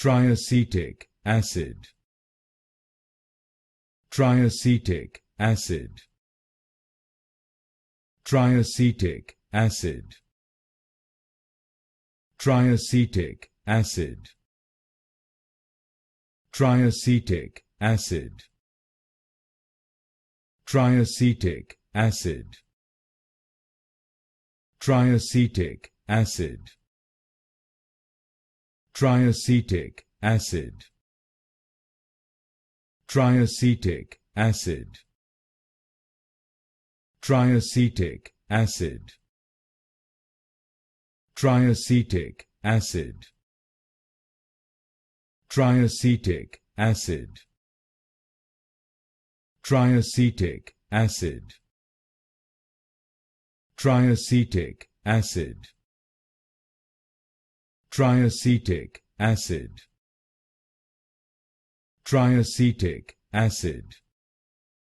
Triacetic acid. Triacetic acid. Triacetic acid. Triacetic acid. Triacetic acid. Triacetic acid. Triacetic acid. Triacetic acid. Triacetic acid. Triacetic acid. Triacetic acid. Triacetic acid. Triacetic acid. Triacetic acid. Triacetic acid. Triacetic acid.